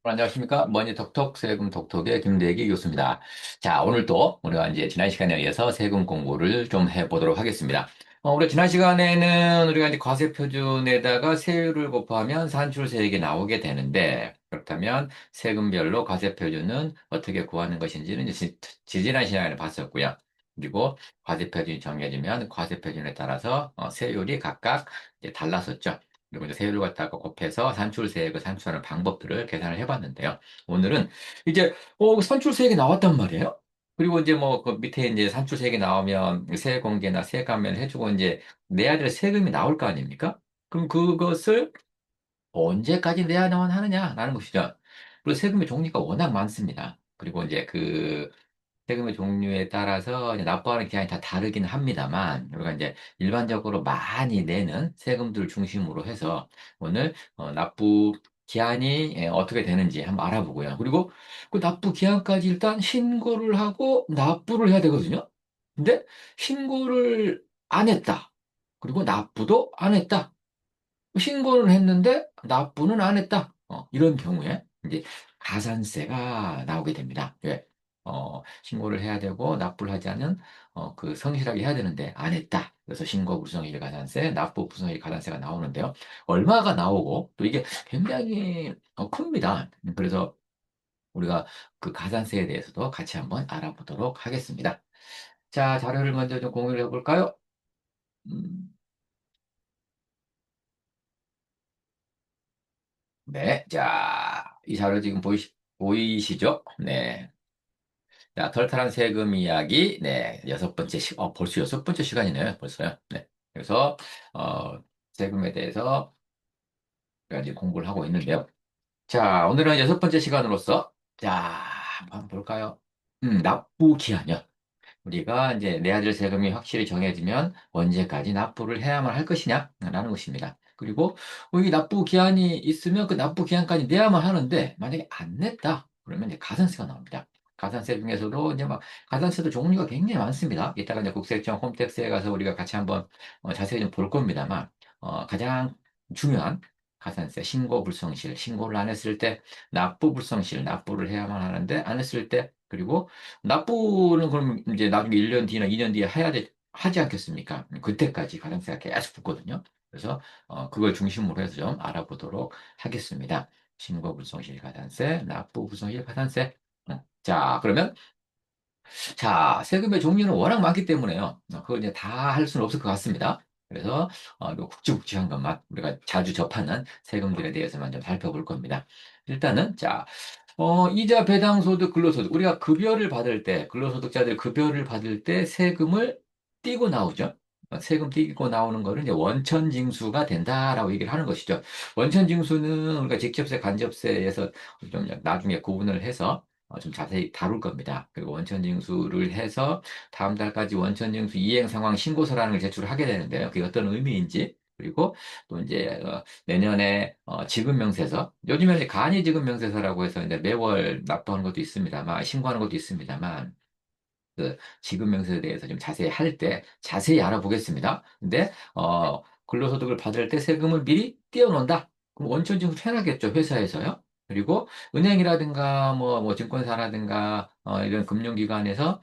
안녕하십니까. 머니 톡톡 세금 톡톡의 김대기 교수입니다. 자, 오늘 또 우리가 이제 지난 시간에 의해서 세금 공부를 좀 해보도록 하겠습니다. 우리가 지난 시간에는 우리가 이제 과세 표준에다가 세율을 곱하면 산출세액이 나오게 되는데, 그렇다면 세금별로 과세 표준은 어떻게 구하는 것인지는 이제 지난 시간에 봤었고요. 그리고 과세 표준이 정해지면 과세 표준에 따라서 세율이 각각 이제 달랐었죠. 그리고 이제 세율을 갖다가 곱해서 산출세액을 산출하는 방법들을 계산을 해봤는데요. 오늘은 이제 산출세액이 나왔단 말이에요. 그리고 이제 뭐 그 밑에 이제 산출세액이 나오면 세액공개나 세액감면을 해주고 이제 내야 될 세금이 나올 거 아닙니까? 그럼 그것을 언제까지 내야만 하느냐라는 것이죠. 그리고 세금의 종류가 워낙 많습니다. 그리고 이제 그 세금의 종류에 따라서 이제 납부하는 기한이 다 다르긴 합니다만, 우리가 이제 일반적으로 많이 내는 세금들 중심으로 해서 오늘 납부 기한이 어떻게 되는지 한번 알아보고요. 그리고 그 납부 기한까지 일단 신고를 하고 납부를 해야 되거든요. 근데 신고를 안 했다. 그리고 납부도 안 했다. 신고는 했는데 납부는 안 했다. 이런 경우에 이제 가산세가 나오게 됩니다. 왜? 신고를 해야 되고 납부를 하지 않은 그 성실하게 해야 되는데 안 했다. 그래서 신고 불성실 가산세, 납부 불성실 가산세가 나오는데요. 얼마가 나오고 또 이게 굉장히 큽니다. 그래서 우리가 그 가산세에 대해서도 같이 한번 알아보도록 하겠습니다. 자, 자료를 먼저 좀 공유를 해볼까요? 음, 네. 자, 이 자료 지금 보이시죠? 네. 자, 털털한 세금 이야기. 네. 여섯 번째 벌써 여섯 번째 시간이네요. 벌써요. 네. 그래서, 어, 세금에 대해서 우리가 이제 공부를 하고 있는데요. 자, 오늘은 여섯 번째 시간으로서, 자, 한번 볼까요? 납부 기한이요. 우리가 이제 내야 될 세금이 확실히 정해지면 언제까지 납부를 해야만 할 것이냐라는 것입니다. 그리고 이 납부 기한이 있으면 그 납부 기한까지 내야만 하는데 만약에 안 냈다 그러면 이제 가산세가 나옵니다. 가산세 중에서도 이제 막 가산세도 종류가 굉장히 많습니다. 이따가 이제 국세청 홈택스에 가서 우리가 같이 한번 자세히 좀 볼 겁니다만 가장 중요한 가산세 신고 불성실 신고를 안 했을 때 납부 불성실 납부를 해야만 하는데 안 했을 때 그리고 납부는 그럼 이제 나중에 1년 뒤나 2년 뒤에 하지 않겠습니까? 그때까지 가산세가 계속 붙거든요. 그래서 그걸 중심으로 해서 좀 알아보도록 하겠습니다. 신고 불성실 가산세, 납부 불성실 가산세. 자, 그러면 자, 세금의 종류는 워낙 많기 때문에요. 그걸 이제 다 할 수는 없을 것 같습니다. 그래서 요 굵직굵직한 것만 우리가 자주 접하는 세금들에 대해서만 좀 살펴볼 겁니다. 일단은 자, 이자 배당소득 근로소득 우리가 급여를 받을 때 근로소득자들 급여를 받을 때 세금을 떼고 나오죠. 세금 떼고 나오는 거를 이제 원천징수가 된다라고 얘기를 하는 것이죠. 원천징수는 우리가 직접세, 간접세에서 좀 나중에 구분을 해서 좀 자세히 다룰 겁니다. 그리고 원천징수를 해서 다음 달까지 원천징수 이행 상황 신고서라는 걸 제출하게 되는데요. 그게 어떤 의미인지 그리고 또 이제 내년에 지급명세서 요즘에 이제 간이지급명세서라고 해서 이제 매월 납부하는 것도 있습니다만 신고하는 것도 있습니다만 그 지급명세에 대해서 좀 자세히 할 때 자세히 알아보겠습니다. 근데 근로소득을 받을 때 세금을 미리 띄워놓는다. 그럼 원천징수 해놔겠죠 회사에서요. 그리고 은행이라든가 뭐 증권사라든가 이런 금융기관에서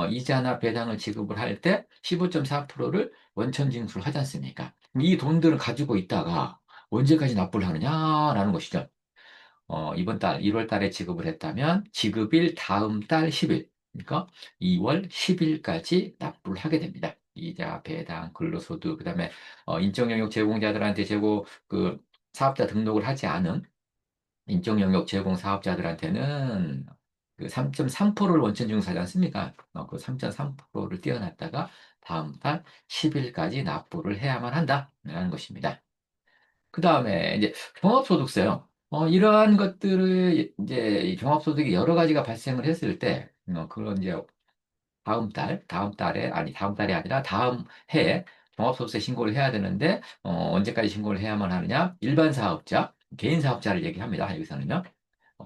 이자나 배당을 지급을 할 때 15.4%를 원천징수를 하지 않습니까? 그럼 이 돈들을 가지고 있다가 언제까지 납부를 하느냐라는 것이죠. 이번 달 1월 달에 지급을 했다면 지급일 다음 달 10일, 그러니까 2월 10일까지 납부를 하게 됩니다. 이자, 배당, 근로소득, 그다음에 인적영역 제공자들한테 그 사업자 등록을 하지 않은 인적영역 제공 사업자들한테는 그 3.3%를 원천징수하지 않습니까? 그 3.3%를 띄어놨다가 다음 달 10일까지 납부를 해야만 한다라는 것입니다. 그 다음에 이제 종합소득세요. 이러한 것들을 이제 이 종합소득이 여러 가지가 발생을 했을 때, 그런 이제 다음 달에, 아니, 다음 달이 아니라 다음 해에 종합소득세 신고를 해야 되는데, 언제까지 신고를 해야만 하느냐? 일반 사업자, 개인 사업자를 얘기합니다. 여기서는요.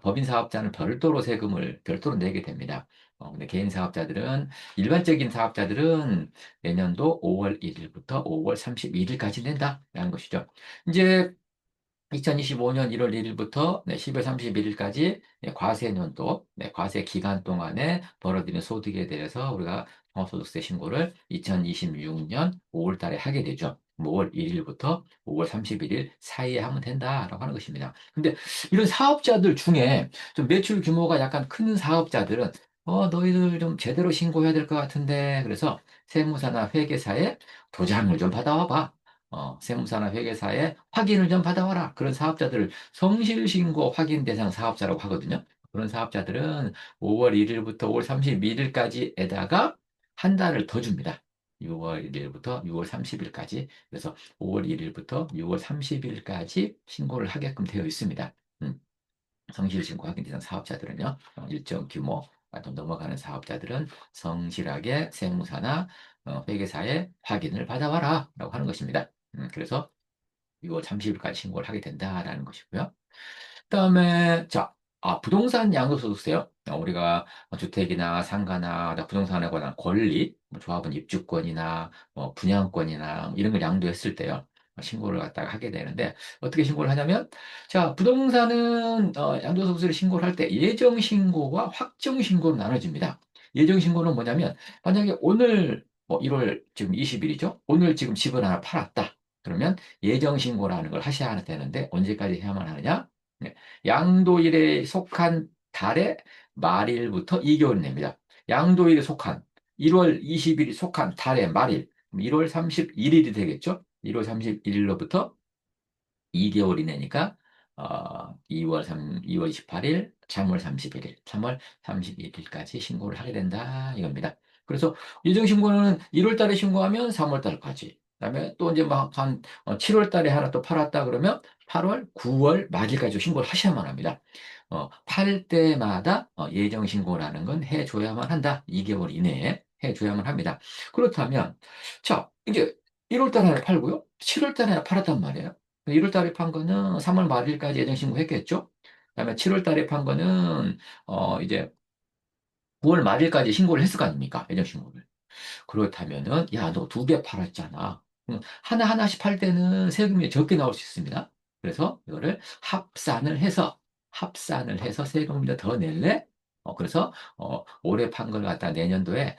법인 사업자는 별도로 세금을 별도로 내게 됩니다. 근데 개인 사업자들은, 일반적인 사업자들은 내년도 5월 1일부터 5월 31일까지 낸다라는 것이죠. 이제 2025년 1월 1일부터 10월 31일까지 과세년도, 과세 기간 동안에 벌어들인 소득에 대해서 우리가 종합소득세 신고를 2026년 5월 달에 하게 되죠. 5월 1일부터 5월 31일 사이에 하면 된다라고 하는 것입니다. 근데 이런 사업자들 중에 좀 매출 규모가 약간 큰 사업자들은 너희들 좀 제대로 신고해야 될 것 같은데 그래서 세무사나 회계사에 도장을 좀 받아와 봐. 세무사나 회계사에 확인을 좀 받아와라. 그런 사업자들을 성실신고 확인 대상 사업자라고 하거든요. 그런 사업자들은 5월 1일부터 5월 31일까지에다가 한 달을 더 줍니다. 6월 1일부터 6월 30일까지. 그래서 5월 1일부터 6월 30일까지 신고를 하게끔 되어 있습니다. 성실신고 확인 대상 사업자들은요, 일정 규모가 좀 넘어가는 사업자들은 성실하게 세무사나 회계사에 확인을 받아와라 라고 하는 것입니다. 그래서 6월 30일까지 신고를 하게 된다라는 것이고요. 그다음에 자, 부동산 양도소득세요. 우리가 주택이나 상가나 부동산에 관한 권리, 뭐 조합원 입주권이나 뭐 분양권이나 뭐 이런 걸 양도했을 때요. 신고를 갖다가 하게 되는데 어떻게 신고를 하냐면 자, 부동산은 양도소득세를 신고를 할 때 예정 신고와 확정 신고로 나눠집니다. 예정 신고는 뭐냐면 만약에 오늘 뭐 1월 지금 20일이죠. 오늘 지금 집을 하나 팔았다. 그러면 예정 신고라는 걸 하셔야 되는데 언제까지 해야만 하느냐? 네. 양도일에 속한 달의 말일부터 2개월 냅니다. 양도일에 속한 1월 20일이 속한 달의 말일, 1월 31일이 되겠죠? 1월 31일로부터 2개월 이내니까 2월 28일, 3월 31일, 3월 31일까지 신고를 하게 된다 이겁니다. 그래서 예정 신고는 1월 달에 신고하면 3월 달까지. 그다음에 또 이제 막한 7월 달에 하나 또 팔았다 그러면 8월, 9월 말일까지 신고를 하셔야만 합니다. 팔 때마다 예정 신고라는 건 해줘야만 한다. 2개월 이내에 해줘야만 합니다. 그렇다면 자, 이제 1월 달에 하나 팔고요. 7월 달에 하나 팔았단 말이에요. 1월 달에 판 거는 3월 말일까지 예정 신고했겠죠? 그다음에 7월 달에 판 거는 이제 9월 말일까지 신고를 했을 거 아닙니까? 예정 신고를. 그렇다면은 야, 너 두 개 팔았잖아. 하나하나씩 팔 때는 세금이 적게 나올 수 있습니다. 그래서 이거를 합산을 해서 세금을 더 낼래? 그래서 올해 판 걸 갖다 내년도에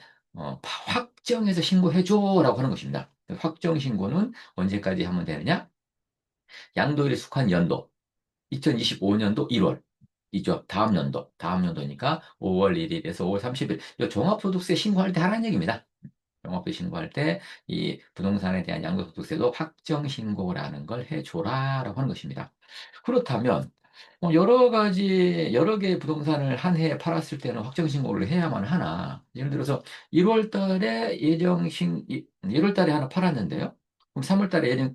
확정해서 신고해줘라고 하는 것입니다. 확정 신고는 언제까지 하면 되느냐? 양도일에 속한 연도. 2025년도 1월. 이죠. 다음 연도니까 5월 1일에서 5월 30일. 이 종합소득세 신고할 때 하라는 얘기입니다. 종합세 신고할 때 이 부동산에 대한 양도소득세도 확정 신고라는 걸 해줘라라고 하는 것입니다. 그렇다면 여러 개의 부동산을 한 해에 팔았을 때는 확정 신고를 해야만 하나? 예를 들어서 1월 달에 1월 달에 하나 팔았는데요. 그럼 3월 달에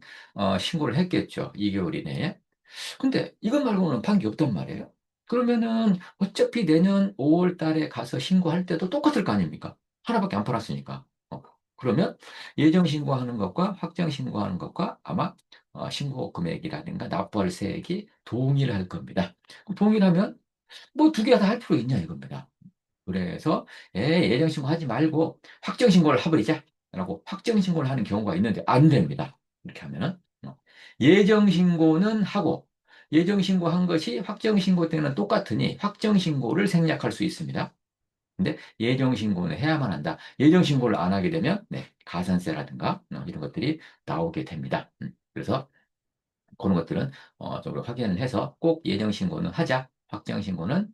신고를 했겠죠. 2개월 이내에. 근데 이것 말고는 판 게 없단 말이에요. 그러면은 어차피 내년 5월 달에 가서 신고할 때도 똑같을 거 아닙니까? 하나밖에 안 팔았으니까. 그러면 예정 신고하는 것과 확정 신고하는 것과 아마 신고 금액이라든가 납부할세액이 동일할 겁니다. 동일하면 뭐 두 개 다 할 필요 있냐 이겁니다. 그래서 예정 신고하지 말고 확정 신고를 해버리자 라고 확정 신고를 하는 경우가 있는데 안 됩니다. 이렇게 하면은 예정 신고는 하고 예정 신고한 것이 확정 신고 때는 똑같으니 확정 신고를 생략할 수 있습니다. 근데 예정 신고는 해야만 한다. 예정 신고를 안 하게 되면 가산세라든가 이런 것들이 나오게 됩니다. 그래서 그런 것들은 좀 확인을 해서 꼭 예정 신고는 하자. 확정 신고는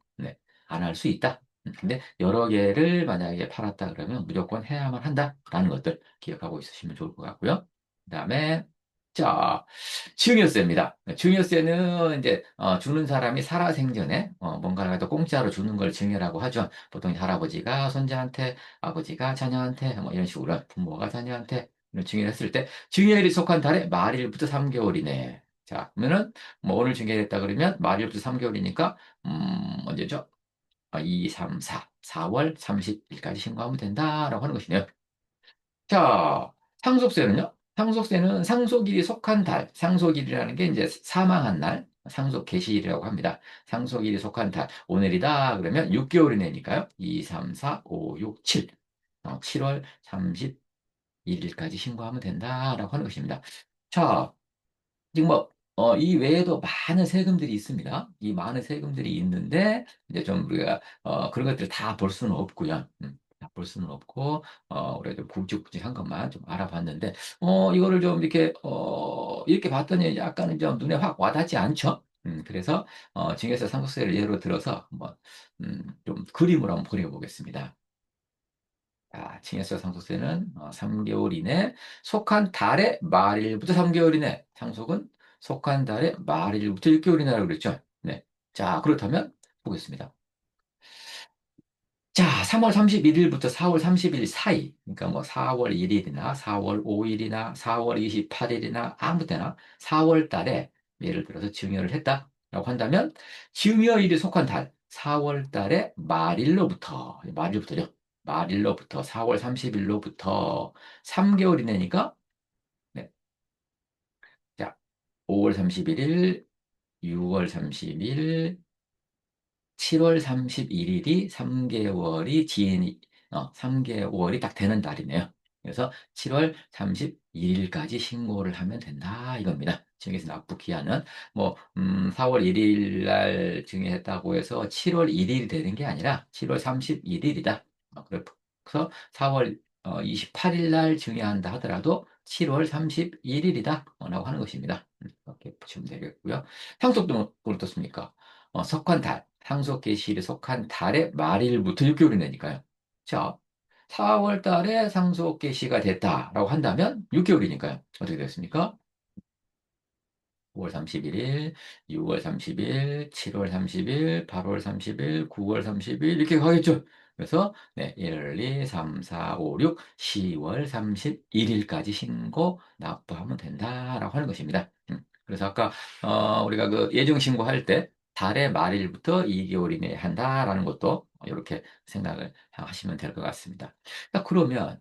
안 할 수 있다. 근데 여러 개를 만약에 팔았다 그러면 무조건 해야만 한다라는 것들 기억하고 있으시면 좋을 것 같고요. 그다음에 자, 증여세입니다. 증여세는 이제 주는 사람이 살아생전에 뭔가를 또 공짜로 주는 걸 증여라고 하죠. 보통 할아버지가 손자한테, 아버지가 자녀한테 뭐 이런 식으로 부모가 자녀한테 이런 증여를 했을 때 증여일이 속한 달에 말일부터 3개월 이내. 자, 그러면은 뭐 오늘 증여했다 그러면 말일부터 3개월이니까 언제죠? 2, 3, 4, 4월 30일까지 신고하면 된다라고 하는 것이네요. 자, 상속세는요? 상속세는 상속일이 속한 달, 상속일이라는 게 이제 사망한 날, 상속 개시일이라고 합니다. 상속일이 속한 달, 오늘이다 그러면 6개월 이내니까요. 2, 3, 4, 5, 6, 7. 7월 31일까지 신고하면 된다라고 하는 것입니다. 자, 지금 뭐 이 외에도 많은 세금들이 있습니다. 이 많은 세금들이 있는데, 이제 좀 우리가, 그런 것들을 다 볼 수는 없고요. 다 볼 수는 없고, 우리가 좀 굵직굵직한 것만 좀 알아봤는데, 이거를 좀 이렇게, 이렇게 봤더니 약간은 좀 눈에 확 와닿지 않죠? 그래서, 증여세 상속세를 예로 들어서 한번, 좀 그림을 한번 그려보겠습니다. 자, 증여세 상속세는 3개월 이내 속한 달의 말일부터 3개월 이내 상속은 속한 달의 말일부터 6개월 이내라고 그랬죠. 네. 자, 그렇다면 보겠습니다. 자, 3월 31일부터 4월 30일 사이, 그러니까 뭐 4월 1일이나 4월 5일이나 4월 28일이나 아무 때나 4월 달에 예를 들어서 증여를 했다라고 한다면 증여일이 속한 달, 4월 달의 말일로부터죠. 말일로부터 4월 30일로부터 3개월 이내니까 네. 자, 5월 31일, 6월 30일, 7월 31일이 3개월이 딱 되는 달이네요. 그래서 7월 31일까지 신고를 하면 된다 이겁니다. 증여세 납부 기한은 4월 1일 날 증여했다고 해서 7월 1일이 되는 게 아니라 7월 31일이다. 그래서 4월 28일 날 증여한다 하더라도 7월 31일이다 라고 하는 것입니다. 이렇게 붙이면 되겠고요. 상속도 어떻습니까? 속한 달, 상속 개시일에 속한 달의 말일부터 6개월이 되니까요. 자, 4월 달에 상속 개시가 됐다라고 한다면 6개월이니까요. 어떻게 됐습니까? 5월 31일, 6월 30일, 7월 30일, 8월 30일, 9월 30일 이렇게 가겠죠. 그래서 1, 2, 3, 4, 5, 6, 10월 31일까지 신고 납부하면 된다라고 하는 것입니다. 그래서 아까 우리가 그 예정 신고할 때 달의 말일부터 2개월 이내에 한다라는 것도 이렇게 생각을 하시면 될 것 같습니다. 자, 그러면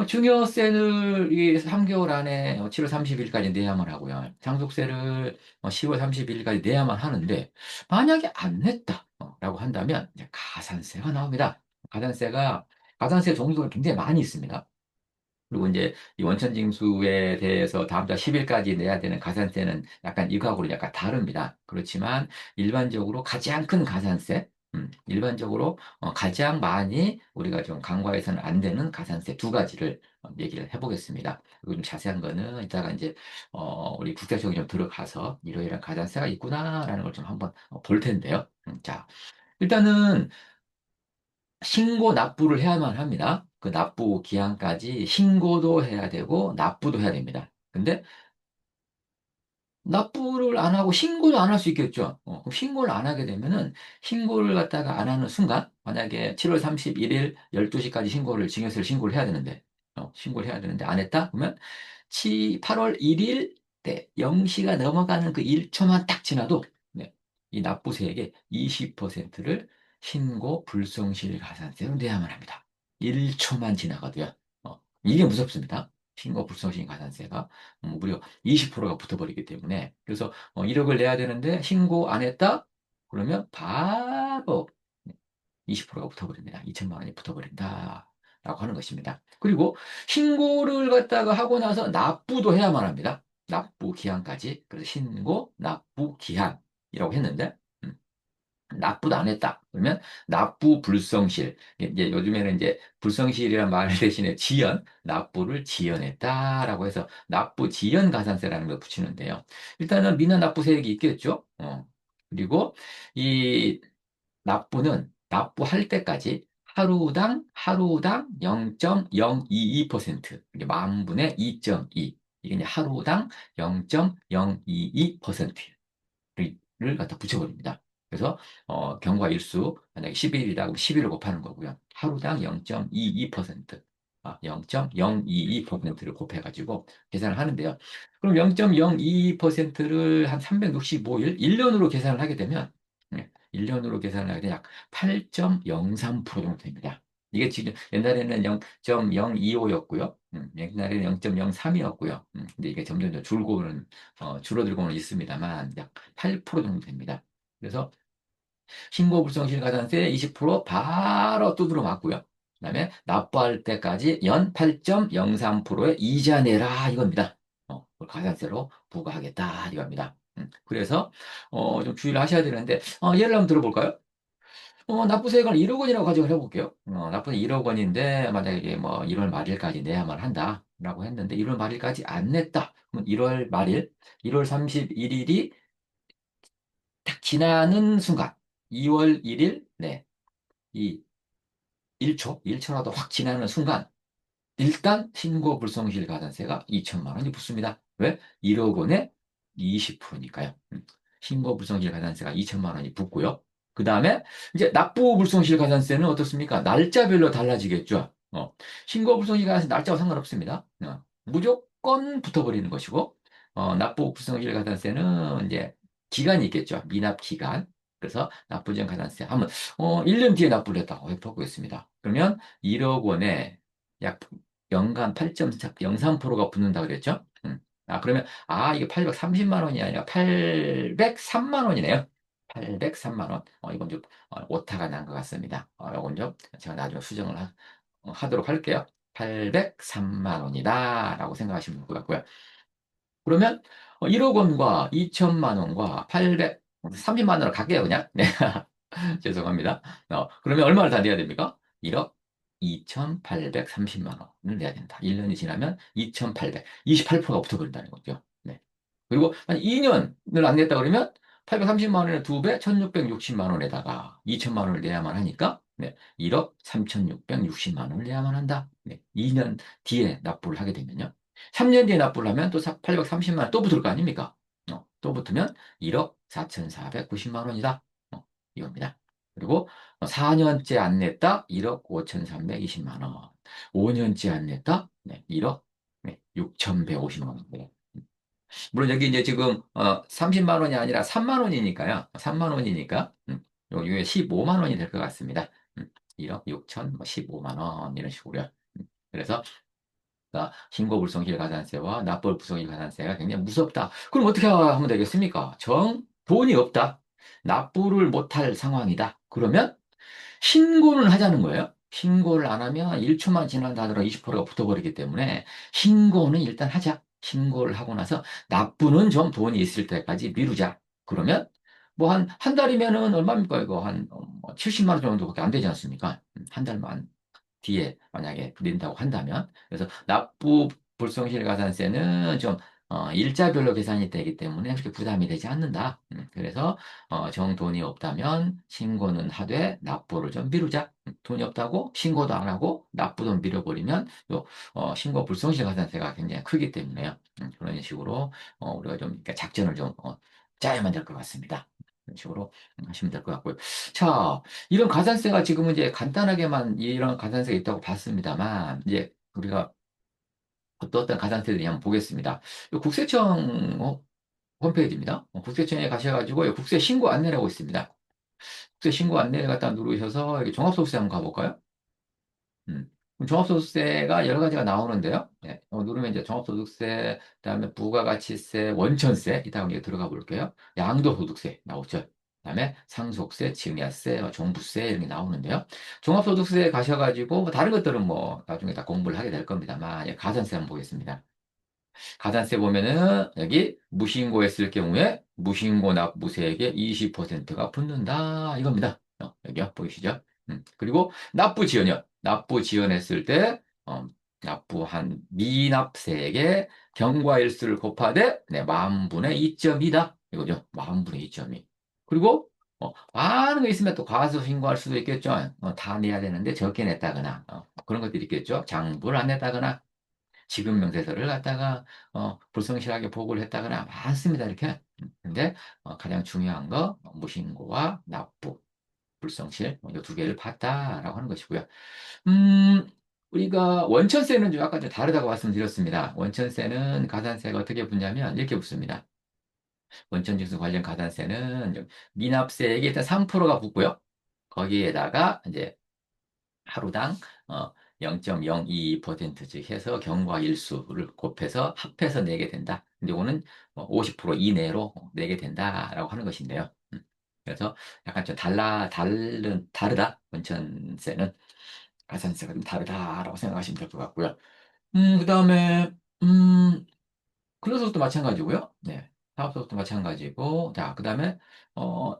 증여세를 이 3개월 안에 7월 30일까지 내야만 하고요. 상속세를 10월 30일까지 내야만 하는데, 만약에 안 냈다, 라고 한다면, 이제 가산세가 나옵니다. 가산세 종류가 굉장히 많이 있습니다. 그리고 이제 이 원천징수에 대해서 다음 달 10일까지 내야 되는 가산세는 약간 이거하고는 약간 다릅니다. 그렇지만 일반적으로 가장 큰 가산세, 일반적으로 가장 많이 우리가 좀 간과해서는 안 되는 가산세 두 가지를 얘기를 해보겠습니다. 그리고 좀 자세한 거는 이따가 이제 우리 국세청이 좀 들어가서 이러이러한 가산세가 있구나라는 걸 좀 한번 볼 텐데요. 자, 일단은 신고 납부를 해야만 합니다. 그 납부 기한까지 신고도 해야 되고 납부도 해야 됩니다. 근데 납부를 안 하고 신고도 안 할 수 있겠죠. 그럼 신고를 안 하게 되면은 신고를 갖다가 안 하는 순간 만약에 7월 31일 12시까지 증여세를 신고를 해야 되는데 신고를 해야 되는데 안 했다? 그러면 8월 1일 때 0시가 넘어가는 그 1초만 딱 지나도 네, 이 납부세액의 20%를 신고 불성실 가산세로 내야만 합니다. 1초만 지나가도요. 이게 무섭습니다. 신고 불성실 가산세가 무려 20%가 붙어버리기 때문에 그래서 1억을 내야 되는데 신고 안 했다? 그러면 바로 20%가 붙어버립니다. 2천만 원이 붙어버린다. 라고 하는 것입니다. 그리고 신고를 갖다가 하고 나서 납부도 해야만 합니다. 납부 기한까지. 그래서 신고, 납부 기한이라고 했는데, 납부도 안 했다. 그러면 납부 불성실. 이제 요즘에는 이제 불성실이라는 말 대신에 납부를 지연했다라고 해서 납부 지연 가산세라는 걸 붙이는데요. 일단은 미납 납부세액이 있겠죠. 그리고 이 납부는 납부할 때까지 하루당 0.022%, 이게 만 분의 2.2. 이게 이제 하루당 0.022%를 갖다 붙여버립니다. 그래서 경과 일수 만약에 10일이다 그럼 10일을 곱하는 거고요. 하루당 0.22%, 0.022%를 곱해가지고 계산을 하는데요. 그럼 0.022%를 한 365일, 1년으로 계산을 하게 되면 1년으로 계산을 하게 되면 약 8.03% 정도 됩니다. 이게 지금 옛날에는 0.025였고요. 옛날에는 0.03이었고요. 근데 이게 점점 줄어들고는 있습니다만 약 8% 정도 됩니다. 그래서 신고 불성실 가산세 20% 바로 두드러 맞고요. 그다음에 납부할 때까지 연 8.03%의 이자 내라 이겁니다. 그걸 가산세로 부과하겠다 이겁니다. 그래서, 좀 주의를 하셔야 되는데, 예를 한번 들어볼까요? 납부세액을 1억 원이라고 가정을 해볼게요. 납부세 1억 원인데, 만약에 이게 뭐 1월 말일까지 내야만 한다. 라고 했는데, 1월 말일까지 안 냈다. 그러면 1월 말일, 1월 31일이 딱 지나는 순간, 2월 1일, 네, 이 1초라도 확 지나는 순간, 일단 신고 불성실 가산세가 2천만 원이 붙습니다. 왜? 1억 원에 20%니까요. 신고 불성실 가산세가 2천만 원이 붙고요. 그 다음에 이제 납부 불성실 가산세는 어떻습니까? 날짜별로 달라지겠죠. 신고 불성실 가산세 날짜와 상관없습니다. 무조건 붙어버리는 것이고, 납부 불성실 가산세는 이제 기간이 있겠죠. 미납 기간. 그래서 납부전 가산세 하면 1년 뒤에 납부를 했다고 해보겠습니다. 그러면 1억 원에 약 연간 8.03%가 붙는다 그랬죠? 그러면, 이게 830만 원이 아니라 803만 원이네요. 803만 원. 이건 좀, 오타가 난 것 같습니다. 이건 좀, 제가 나중에 수정을 하도록 할게요. 803만 원이다. 라고 생각하시면 될 것 같고요. 그러면, 1억 원과 2천만 원과 830만 원을 갈게요, 그냥. 네. 죄송합니다. 그러면 얼마를 다 내야 됩니까? 1억 2,830만 원을 내야 된다. 1년이 지나면 2,800, 28%가 붙어버린다는 거죠. 네. 그리고 한 2년을 안 냈다 그러면 830만 원의 두 배, 1,660만 원에다가 2천만 원을 내야만 하니까, 네. 1억 3,660만 원을 내야만 한다. 네. 2년 뒤에 납부를 하게 되면요. 3년 뒤에 납부를 하면 또 830만 원 또 붙을 거 아닙니까? 또 붙으면 1억 4,490만 원이다. 이겁니다. 그리고 4년째 안 냈다? 1억 5,320만 원. 5년째 안 냈다? 네, 1억 네, 6,150만 원. 네. 물론 여기 이제 지금 30만 원이 아니라 3만 원이니까요. 3만 원이니까 여기에 15만 원이 될 것 같습니다. 1억 6천 15만 원 이런 식으로요. 그래서 신고불성실 가산세와 납부불성실 가산세가 굉장히 무섭다. 그럼 어떻게 하면 되겠습니까? 돈이 없다. 납부를 못할 상황이다. 그러면 신고는 하자는 거예요. 신고를 안 하면 1초만 지난다 하더라도 20%가 붙어버리기 때문에 신고는 일단 하자. 신고를 하고 나서 납부는 좀 돈이 있을 때까지 미루자. 그러면 뭐 한 달이면은 얼마입니까? 이거 한 70만 원 정도밖에 안 되지 않습니까? 한 달만 뒤에 만약에 낸다고 한다면. 그래서 납부 불성실 가산세는 좀 일자별로 계산이 되기 때문에 그렇게 부담이 되지 않는다. 그래서 정 돈이 없다면 신고는 하되 납부를 좀 미루자. 돈이 없다고 신고도 안 하고 납부도 미뤄버리면 또 신고 불성실 가산세가 굉장히 크기 때문에요. 그런 식으로 우리가 좀 이렇게 작전을 좀 짜야만 될 것 같습니다. 그런 식으로 하시면 될 것 같고요. 자, 이런 가산세가 지금은 이제 간단하게만 이런 가산세가 있다고 봤습니다만, 이제 우리가 어떤 가산세들이 한번 보겠습니다. 이 국세청 홈페이지입니다. 국세청에 가셔가지고 이 국세 신고 안내라고 있습니다. 국세 신고 안내를 갖다 누르셔서 여기 종합소득세 한번 가볼까요? 그럼 종합소득세가 여러 가지가 나오는데요. 네, 누르면 이제 종합소득세, 그다음에 부가가치세, 원천세, 이따가 이제 들어가 볼게요. 양도소득세 나오죠. 그다음에 상속세, 증여세, 종부세 이런 게 나오는데요. 종합소득세 가셔가지고 뭐 다른 것들은 뭐 나중에 다 공부를 하게 될 겁니다만, 가산세 한번 보겠습니다. 가산세 보면은 여기 무신고했을 경우에 무신고 납부세액의 20%가 붙는다 이겁니다. 여기요 보이시죠? 그리고 납부 지연이요. 납부 지연했을 때 납부한 미납세액의 경과일수를 곱하되 네, 만 분의 2.2다 이거죠. 만 분의 2.2. 그리고 많은 거 있으면 또 과소 신고할 수도 있겠죠. 다 내야 되는데 적게 냈다거나 그런 것들이 있겠죠. 장부를 안 냈다거나 지급 명세서를 갖다가 불성실하게 보고를 했다거나 많습니다. 이렇게. 근데 가장 중요한 거 무신고와 납부, 불성실 이 두 개를 봤다라고 하는 것이고요. 음, 우리가 원천세는 좀 아까 좀 다르다고 말씀드렸습니다. 원천세는 가산세가 어떻게 붙냐면 이렇게 붙습니다. 원천징수 관련 가산세는 미납세액이 일단 3%가 붙고요. 거기에다가 이제 하루당 0.022% 해서 경과 일수를 곱해서 합해서 내게 된다. 근데 이거는 50% 이내로 내게 된다라고 하는 것인데요. 그래서 약간 좀 다르다. 원천세는 가산세가 좀 다르다라고 생각하시면 될 것 같고요. 그 다음에, 근로소득도 마찬가지고요. 네. 사업소득도 마찬가지고, 자, 그 다음에,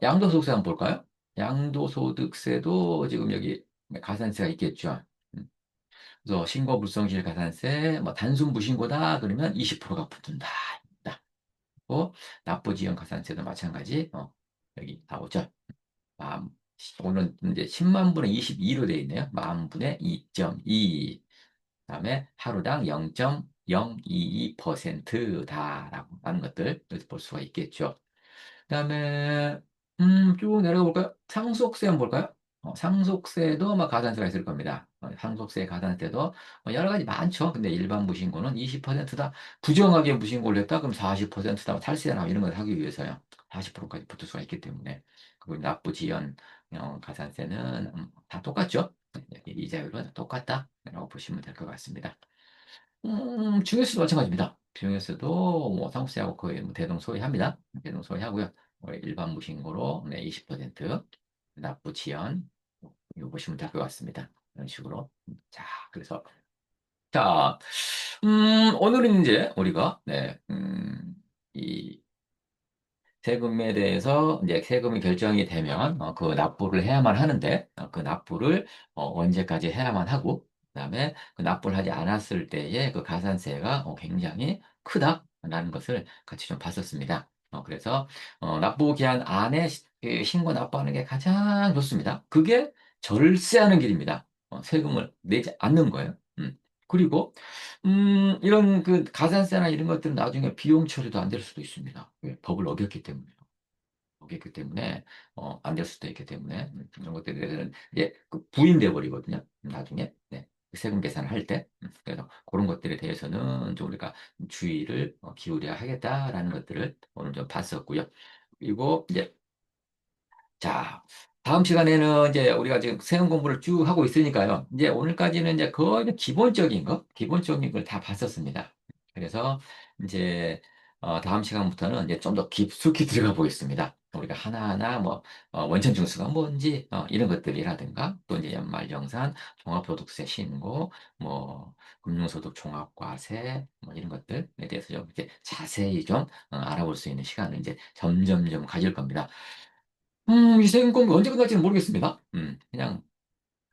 양도소득세 한번 볼까요? 양도소득세도 지금 여기 가산세가 있겠죠. 음, 그래서 신고불성실 가산세, 뭐 단순 무신고다 그러면 20%가 붙는다. 고 납부지연 가산세도 마찬가지. 여기 나오죠. 만, 오늘 이제 10만 분의 22로 되어 있네요. 만 분의 2.2. 그다음에 하루당 0.022%다라고 하는 것들 여기서 볼 수가 있겠죠. 그다음에 쭉 내려가 볼까요? 상속세 한번 볼까요? 상속세도 아마 가산세가 있을 겁니다. 상속세 가산세도 여러 가지 많죠. 근데 일반 무신고는 20%다. 부정하게 무신고를 했다 그럼 40%다. 탈세나 이런 걸 하기 위해서요. 40%까지 붙을 수가 있기 때문에 그리고 납부 지연 가산세는 다 똑같죠. 이자율은 똑같다라고 보시면 될 것 같습니다. 증여세도 마찬가지입니다. 증여세도 뭐 상속세하고 거의 뭐 대동소이합니다. 대동소이하고요. 일반 무신고로 네, 20% 납부 지연 이거 보시면 될 것 같습니다. 이런 식으로. 자, 그래서 자, 오늘은 이제 우리가 네, 이 세금에 대해서 이제 세금이 결정이 되면 그 납부를 해야만 하는데 그 납부를 언제까지 해야만 하고 그다음에 그 납부를 하지 않았을 때의 그 가산세가 굉장히 크다라는 것을 같이 좀 봤었습니다. 그래서 납부 기한 안에 그 신고 납부하는 게 가장 좋습니다. 그게 절세하는 길입니다. 세금을 내지 않는 거예요. 그리고 이런 그 가산세나 이런 것들은 나중에 비용 처리도 안 될 수도 있습니다. 왜? 법을 어겼기 때문에. 어겼기 때문에, 안 될 수도 있기 때문에, 이런 것들에 대해서는 이제 그 부인돼 버리거든요. 나중에. 네. 세금 계산을 할 때. 그래서 그런 것들에 대해서는 좀 우리가 주의를 기울여야 하겠다라는 것들을 오늘 좀 봤었고요. 그리고 이제 자, 다음 시간에는 이제 우리가 지금 세금 공부를 쭉 하고 있으니까요. 이제 오늘까지는 이제 거의 기본적인 걸 다 봤었습니다. 그래서 이제 다음 시간부터는 이제 좀 더 깊숙이 들어가 보겠습니다. 우리가 하나하나 뭐 원천징수가 뭔지 이런 것들이라든가 또 이제 연말정산, 종합소득세 신고, 뭐 금융소득 종합과세 뭐 이런 것들에 대해서 좀 이렇게 자세히 좀 알아볼 수 있는 시간을 이제 점점점 가질 겁니다. 이 세금 공부 언제 끝날지는 모르겠습니다. 그냥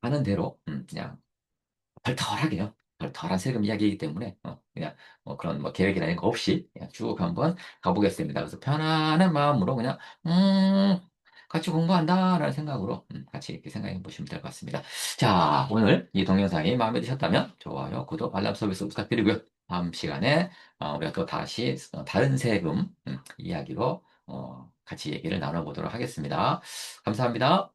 가는 대로, 그냥 덜덜하게요. 덜덜한 세금 이야기이기 때문에, 그냥 그런 뭐 계획이나 이런 거 없이 그냥 쭉 한번 가보겠습니다. 그래서 편안한 마음으로 그냥, 같이 공부한다라는 생각으로, 같이 이렇게 생각해 보시면 될 것 같습니다. 자, 오늘 이 동영상이 마음에 드셨다면 좋아요, 구독, 알람 서비스 부탁드리고요. 다음 시간에 우리가 또 다시 다른 세금 이야기로 같이 얘기를 나눠보도록 하겠습니다. 감사합니다.